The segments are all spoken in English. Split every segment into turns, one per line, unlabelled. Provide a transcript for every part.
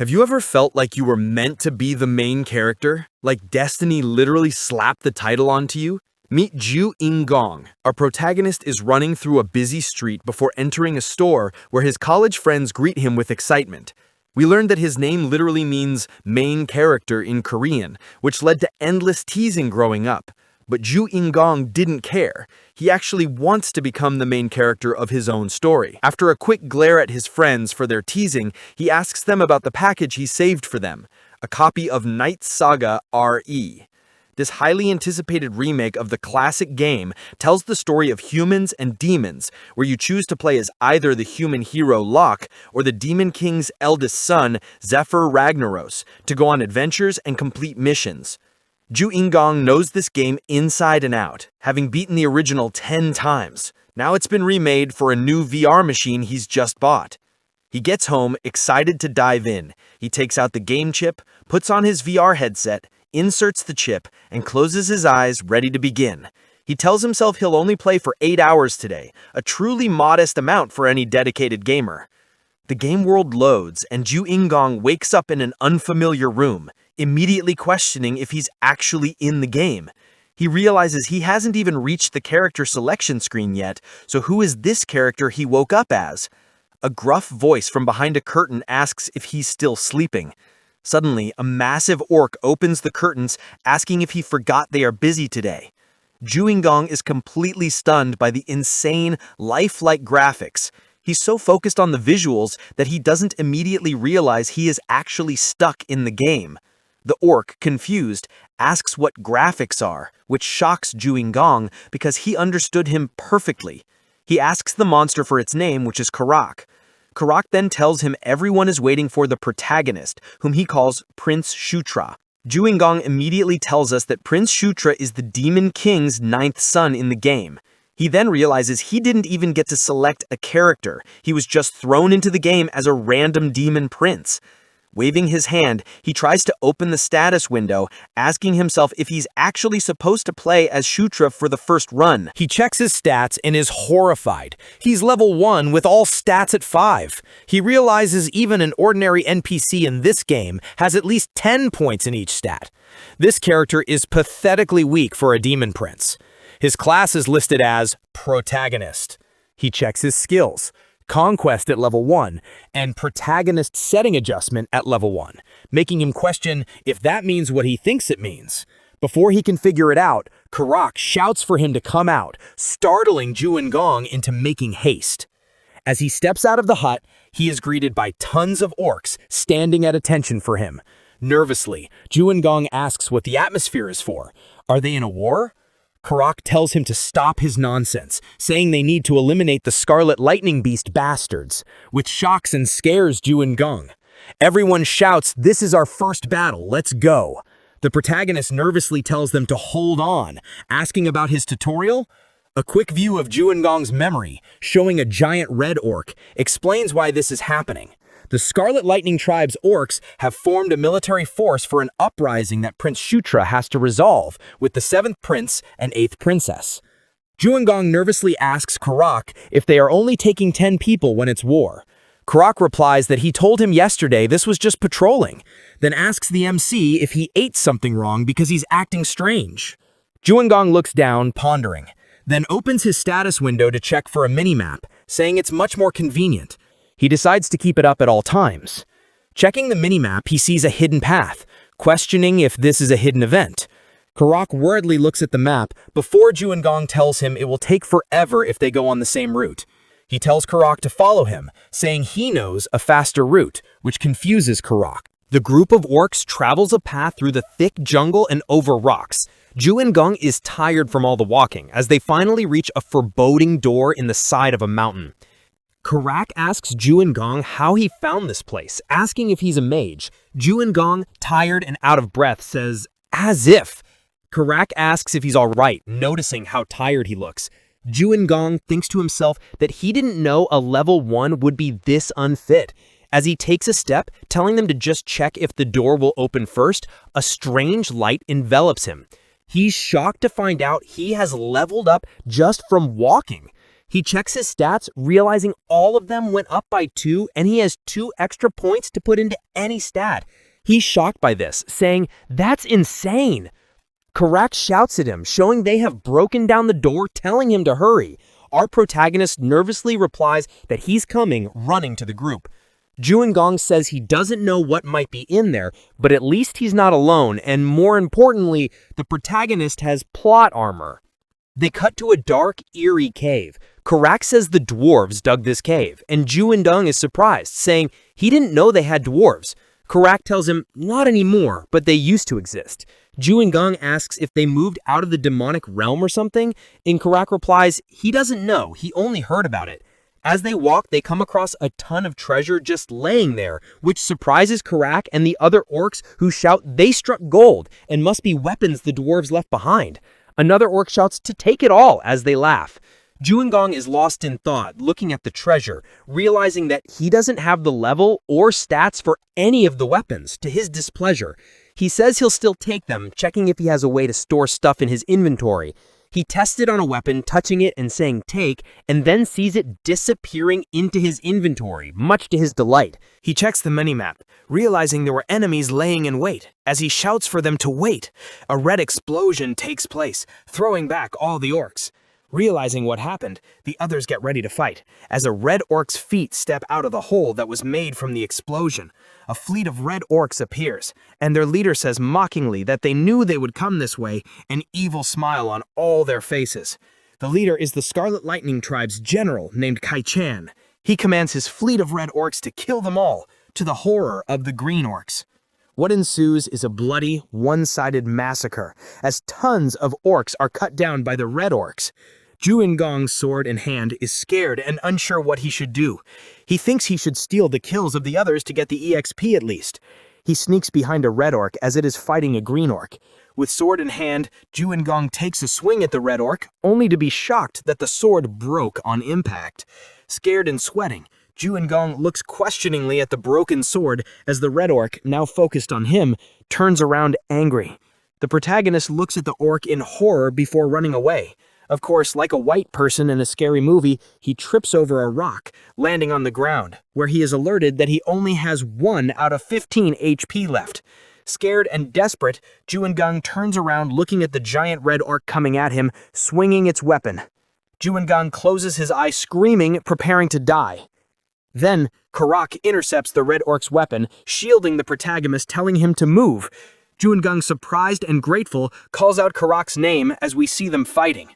Have you ever felt like you were meant to be the main character? Like destiny literally slapped the title onto you? Meet Joo In-Gong. Our protagonist is running through a busy street before entering a store where his college friends greet him with excitement. We learned that his name literally means main character in Korean, which led to endless teasing growing up. But Joo In-Gong didn't care. He actually wants to become the main character of his own story. After a quick glare at his friends for their teasing, he asks them about the package he saved for them, a copy of Night Saga RE. This highly anticipated remake of the classic game tells the story of humans and demons, where you choose to play as either the human hero Locke or the Demon King's eldest son, Zephyr Ragnaros, to go on adventures and complete missions. Joo In-Gong knows this game inside and out, having beaten the original 10 times. Now it's been remade for a new VR machine he's just bought. He gets home, excited to dive in. He takes out the game chip, puts on his VR headset, inserts the chip, and closes his eyes, ready to begin. He tells himself he'll only play for 8 hours today, a truly modest amount for any dedicated gamer. The game world loads, and Joo In-Gong wakes up in an unfamiliar room, immediately questioning if he's actually in the game. He realizes he hasn't even reached the character selection screen yet, so who is this character he woke up as? A gruff voice from behind a curtain asks if he's still sleeping. Suddenly, a massive orc opens the curtains, asking if he forgot they are busy today. Joo In-Gong is completely stunned by the insane, lifelike graphics. He's so focused on the visuals that he doesn't immediately realize he is actually stuck in the game. The orc, confused, asks what graphics are, which shocks Joo In-Gong because he understood him perfectly. He asks the monster for its name, which is Karak. Karak then tells him everyone is waiting for the protagonist, whom he calls Prince Shutra. Joo In-Gong immediately tells us that Prince Shutra is the Demon King's 9th son in the game. He then realizes he didn't even get to select a character. He was just thrown into the game as a random demon prince. Waving his hand, he tries to open the status window, asking himself if he's actually supposed to play as Shutra for the first run. He checks his stats and is horrified. He's level 1 with all stats at 5. He realizes even an ordinary NPC in this game has at least 10 points in each stat. This character is pathetically weak for a demon prince. His class is listed as Protagonist. He checks his skills. Conquest at level 1, and Protagonist Setting Adjustment at level 1, making him question if that means what he thinks it means. Before he can figure it out, Karak shouts for him to come out, startling Joo In-Gong into making haste. As he steps out of the hut, he is greeted by tons of orcs standing at attention for him. Nervously, Joo In-Gong asks what the atmosphere is for. Are they in a war? Karak tells him to stop his nonsense, saying they need to eliminate the Scarlet Lightning Beast bastards, which shocks and scares Joo In-Gong. Everyone shouts, "This is our first battle, let's go." The protagonist nervously tells them to hold on, asking about his tutorial. A quick view of Joo In-Gong's memory, showing a giant red orc, explains why this is happening. The Scarlet Lightning Tribe's orcs have formed a military force for an uprising that Prince Shutra has to resolve with the 7th prince and 8th princess. Joo In-Gong nervously asks Karak if they are only taking 10 people when it's war. Karak replies that he told him yesterday this was just patrolling, then asks the MC if he ate something wrong because he's acting strange. Joo In-Gong looks down, pondering, then opens his status window to check for a minimap, saying it's much more convenient. He decides to keep it up at all times. Checking the minimap, he sees a hidden path, questioning if this is a hidden event. Karak worriedly looks at the map before Joo In-Gong tells him it will take forever if they go on the same route. He tells Karak to follow him, saying he knows a faster route, which confuses Karak. The group of orcs travels a path through the thick jungle and over rocks. Joo In-Gong is tired from all the walking as they finally reach a foreboding door in the side of a mountain. Karak asks Joo In-Gong how he found this place, asking if he's a mage. Joo In-Gong, tired and out of breath, says, "As if." Karak asks if he's all right, noticing how tired he looks. Joo In-Gong thinks to himself that he didn't know a level 1 would be this unfit. As he takes a step, telling them to just check if the door will open first, a strange light envelops him. He's shocked to find out he has leveled up just from walking.
He checks his stats, realizing all of them went up by 2, and he has 2 extra points to put into any stat. He's shocked by this, saying, "That's insane." Karak shouts at him, showing they have broken down the door, telling him to hurry. Our protagonist nervously replies that he's coming, running to the group. Joo In-Gong says he doesn't know what might be in there, but at least he's not alone, and more importantly, the protagonist has plot armor. They cut to a dark, eerie cave. Karak says the dwarves dug this cave, and Joo In-Gong is surprised, saying he didn't know they had dwarves. Karak tells him not anymore, but they used to exist. Joo In-Gong asks if they moved out of the demonic realm or something, and Karak replies he doesn't know, he only heard about it. As they walk, they come across a ton of treasure just laying there, which surprises Karak and the other orcs, who shout they struck gold and must be weapons the dwarves left behind. Another orc shouts to take it all as they laugh. Joo In-Gong is lost in thought, looking at the treasure, realizing that he doesn't have the level or stats for any of the weapons, to his displeasure. He says he'll still take them, checking if he has a way to store stuff in his inventory. He tests it on a weapon, touching it and saying take, and then sees it disappearing into his inventory, much to his delight.
He checks the minimap, realizing there were enemies laying in wait. As he shouts for them to wait, a red explosion takes place, throwing back all the orcs. Realizing what happened, the others get ready to fight, as a red orc's feet step out of the hole that was made from the explosion. A fleet of red orcs appears, and their leader says mockingly that they knew they would come this way, an evil smile on all their faces. The leader is the Scarlet Lightning tribe's general named Kai-chan. He commands his fleet of red orcs to kill them all, to the horror of the green orcs. What ensues is a bloody, one-sided massacre, as tons of orcs are cut down by the red orcs. Joo In-Gong's sword in hand is scared and unsure what he should do. He thinks he should steal the kills of the others to get the EXP at least. He sneaks behind a red orc as it is fighting a green orc. With sword in hand, Joo In-Gong takes a swing at the red orc, only to be shocked that the sword broke on impact. Scared and sweating, Joo In-Gong looks questioningly at the broken sword as the red orc, now focused on him, turns around angry. The protagonist looks at the orc in horror before running away. Of course, like a white person in a scary movie, he trips over a rock, landing on the ground, where he is alerted that he only has 1 out of 15 HP left. Scared and desperate, Joo In-Gong turns around looking at the giant red orc coming at him, swinging its weapon. Joo In-Gong closes his eyes screaming, preparing to die. Then, Karak intercepts the red orc's weapon, shielding the protagonist, telling him to move. Joo In-Gong, surprised and grateful, calls out Karak's name as we see them fighting.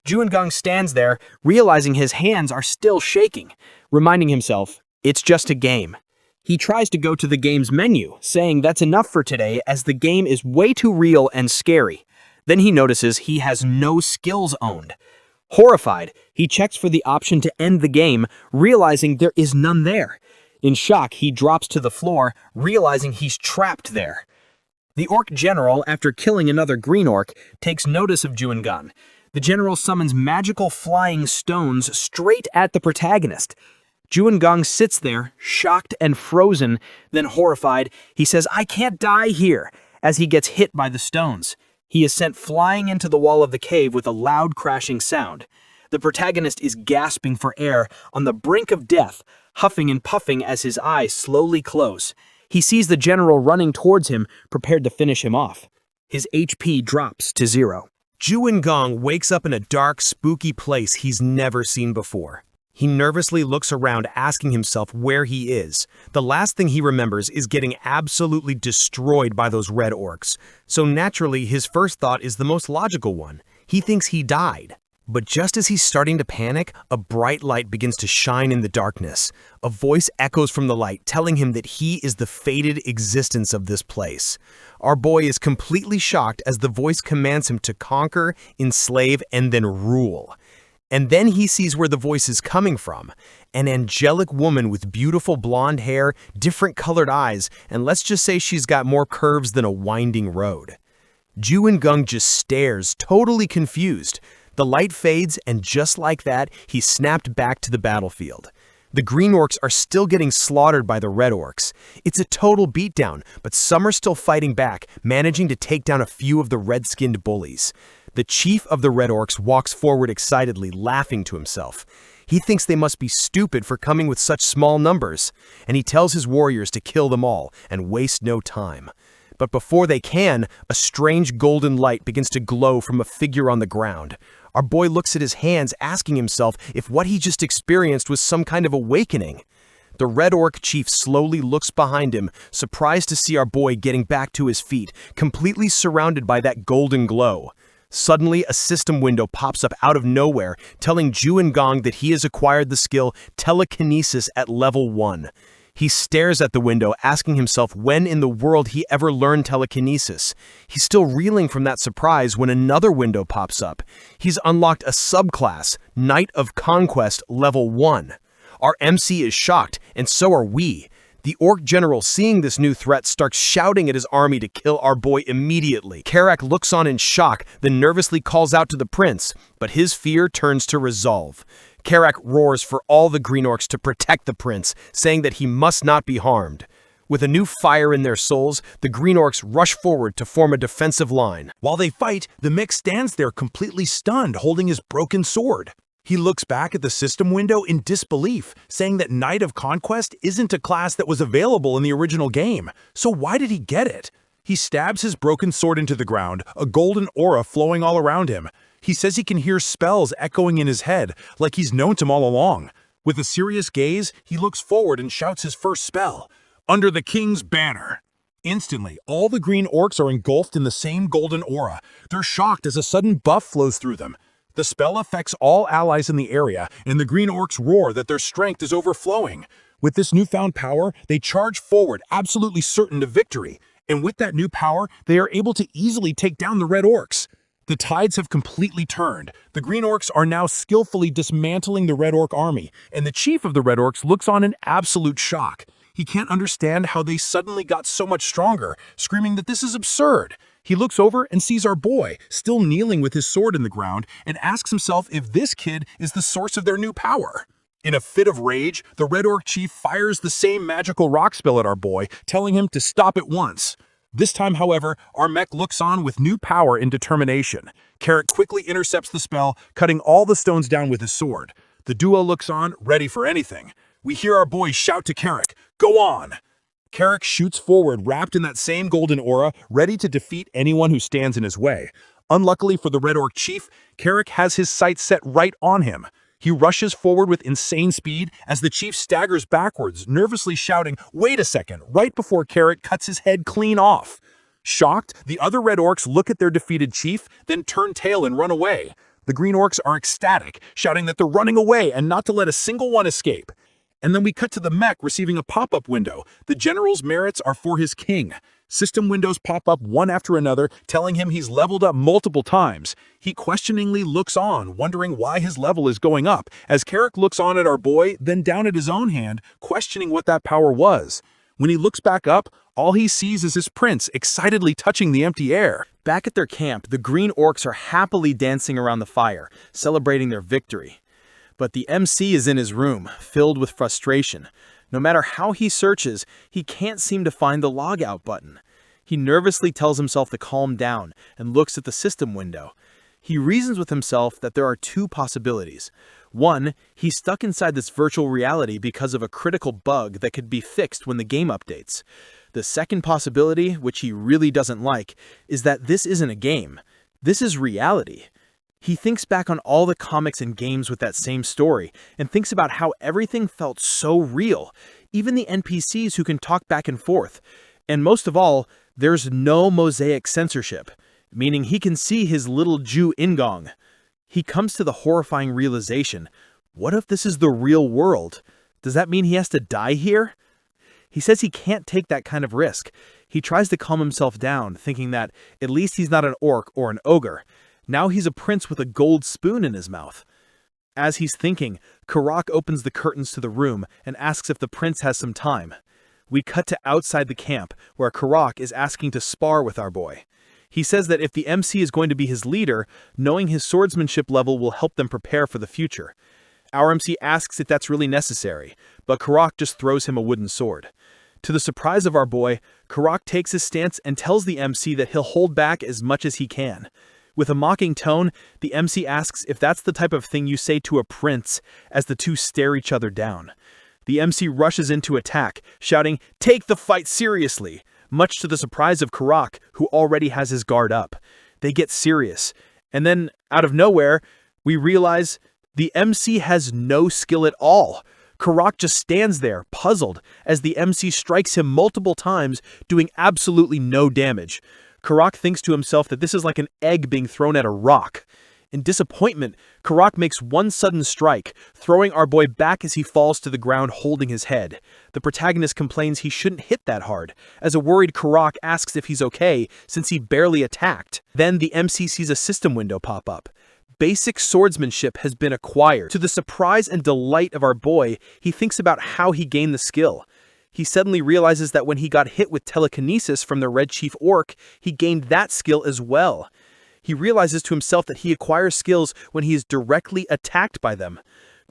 Joo In-Gong stands there, realizing his hands are still shaking, reminding himself, it's just a game. He tries to go to the game's menu, saying that's enough for today as the game is way too real and scary. Then he notices he has no skills owned. Horrified, he checks for the option to end the game, realizing there is none there. In shock, he drops to the floor, realizing he's trapped there. The orc general, after killing another green orc, takes notice of Joo In-Gong. The general summons magical flying stones straight at the protagonist. Joo In-Gong sits there, shocked and frozen, then horrified, he says, "I can't die here," as he gets hit by the stones. He is sent flying into the wall of the cave with a loud crashing sound. The protagonist is gasping for air, on the brink of death, huffing and puffing as his eyes slowly close. He sees the general running towards him, prepared to finish him off. His HP drops to 0. Joo In-Gong wakes up in a dark, spooky place he's never seen before. He nervously looks around, asking himself where he is. The last thing he remembers is getting absolutely destroyed by those red orcs. So naturally, his first thought is the most logical one. He thinks he died. But just as he's starting to panic, a bright light begins to shine in the darkness. A voice echoes from the light, telling him that he is the fated existence of this place. Our boy is completely shocked as the voice commands him to conquer, enslave, and then rule. And then he sees where the voice is coming from. An angelic woman with beautiful blonde hair, different colored eyes, and let's just say she's got more curves than a winding road. Joo In-Gong just stares, totally confused. The light fades, and just like that, he's snapped back to the battlefield. The green orcs are still getting slaughtered by the red orcs. It's a total beatdown, but some are still fighting back, managing to take down a few of the red-skinned bullies.
The chief of the Red Orcs walks forward excitedly, laughing to himself. He thinks they must be stupid for coming with such small numbers, and he tells his warriors to kill them all and waste no time. But before they can, a strange golden light begins to glow from a figure on the ground. Our boy looks at his hands, asking himself if what he just experienced was some kind of awakening. The Red Orc chief slowly looks behind him, surprised to see our boy getting back to his feet, completely surrounded by that golden glow. Suddenly, a system window pops up out of nowhere, telling Joo In-Gong that he has acquired the skill Telekinesis at level 1. He stares at the window, asking himself when in the world he ever learned telekinesis. He's still reeling from that surprise when another window pops up. He's unlocked a subclass, Knight of Conquest level 1. Our MC is shocked, and so are we. The Orc General, seeing this new threat, starts shouting at his army to kill our boy immediately. Karak looks on in shock, then nervously calls out to the prince, but his fear turns to resolve. Karak roars for all the Green Orcs to protect the prince, saying that he must not be harmed. With a new fire in their souls, the Green Orcs rush forward to form a defensive line.
While they fight, the mech stands there completely stunned, holding his broken sword. He looks back at the system window in disbelief, saying that Knight of Conquest isn't a class that was available in the original game, so why did he get it? He stabs his broken sword into the ground, a golden aura flowing all around him. He says he can hear spells echoing in his head, like he's known them all along. With a serious gaze, he looks forward and shouts his first spell, "Under the King's Banner." Instantly, all the Green Orcs are engulfed in the same golden aura. They're shocked as a sudden buff flows through them. The spell affects all allies in the area, and the Green Orcs roar that their strength is overflowing. With this newfound power, they charge forward, absolutely certain of victory. And with that new power, they are able to easily take down the Red Orcs. The tides have completely turned. The Green Orcs are now skillfully dismantling the Red Orc army, and the chief of the Red Orcs looks on in absolute shock. He can't understand how they suddenly got so much stronger, screaming that this is absurd. He looks over and sees our boy, still kneeling with his sword in the ground, and asks himself if this kid is the source of their new power. In a fit of rage, the Red Orc chief fires the same magical rock spell at our boy, telling him to stop at once. This time, however, our mech looks on with new power and determination. Karak quickly intercepts the spell, cutting all the stones down with his sword. The duo looks on, ready for anything. We hear our boy shout to Karak, "Go on!" Karak shoots forward, wrapped in that same golden aura, ready to defeat anyone who stands in his way. Unluckily for the Red Orc chief, Karak has his sights set right on him. He rushes forward with insane speed as the chief staggers backwards, nervously shouting, "Wait a second," right before Karak cuts his head clean off. Shocked, the other Red Orcs look at their defeated chief, then turn tail and run away. The Green Orcs are ecstatic, shouting that they're running away and not to let a single one escape. And then we cut to the mech receiving a pop-up window. The general's merits are for his king. System windows pop up one after another, telling him he's leveled up multiple times. He questioningly looks on, wondering why his level is going up, as Karak looks on at our boy, then down at his own hand, questioning what that power was. When he looks back up, all he sees is his prince excitedly touching the empty air.
Back at their camp, the Green Orcs are happily dancing around the fire, celebrating their victory. But the MC is in his room, filled with frustration. No matter how he searches, he can't seem to find the logout button. He nervously tells himself to calm down and looks at the system window. He reasons with himself that there are two possibilities. One, he's stuck inside this virtual reality because of a critical bug that could be fixed when the game updates. The second possibility, which he really doesn't like, is that this isn't a game. This is reality. He thinks back on all the comics and games with that same story, and thinks about how everything felt so real, even the NPCs who can talk back and forth. And most of all, there's no mosaic censorship, meaning he can see his little Joo In-Gong. He comes to the horrifying realization, what if this is the real world? Does that mean he has to die here? He says he can't take that kind of risk. He tries to calm himself down, thinking that at least he's not an orc or an ogre. Now he's a prince with a gold spoon in his mouth. As he's thinking, Karak opens the curtains to the room and asks if the prince has some time. We cut to outside the camp, where Karak is asking to spar with our boy. He says that if the MC is going to be his leader, knowing his swordsmanship level will help them prepare for the future. Our MC asks if that's really necessary, but Karak just throws him a wooden sword. To the surprise of our boy, Karak takes his stance and tells the MC that he'll hold back as much as he can.
With a mocking tone, the MC asks if that's the type of thing you say to a prince as the two stare each other down. The MC rushes in to attack, shouting, "Take the fight seriously!" much to the surprise of Karak, who already has his guard up. They get serious. And then, out of nowhere, we realize the MC has no skill at all. Karak just stands there, puzzled, as the MC strikes him multiple times, doing absolutely no damage. Karak thinks to himself that this is like an egg being thrown at a rock. In disappointment, Karak makes one sudden strike, throwing our boy back as he falls to the ground holding his head. The protagonist complains he shouldn't hit that hard, as a worried Karak asks if he's okay since he barely attacked. Then the MC sees a system window pop up. Basic swordsmanship has been acquired. To the surprise and delight of our boy, he thinks about how he gained the skill. He suddenly realizes that when he got hit with telekinesis from the Red Chief Orc, he gained that skill as well. He realizes to himself that he acquires skills when he is directly attacked by them.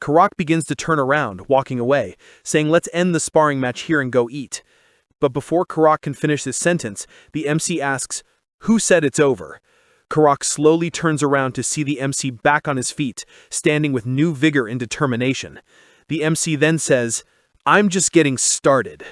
Karak begins to turn around, walking away, saying, "Let's end the sparring match here and go eat." But before Karak can finish his sentence, the MC asks, "Who said it's over?" Karak slowly turns around to see the MC back on his feet, standing with new vigor and determination. The MC then says, "I'm just getting started."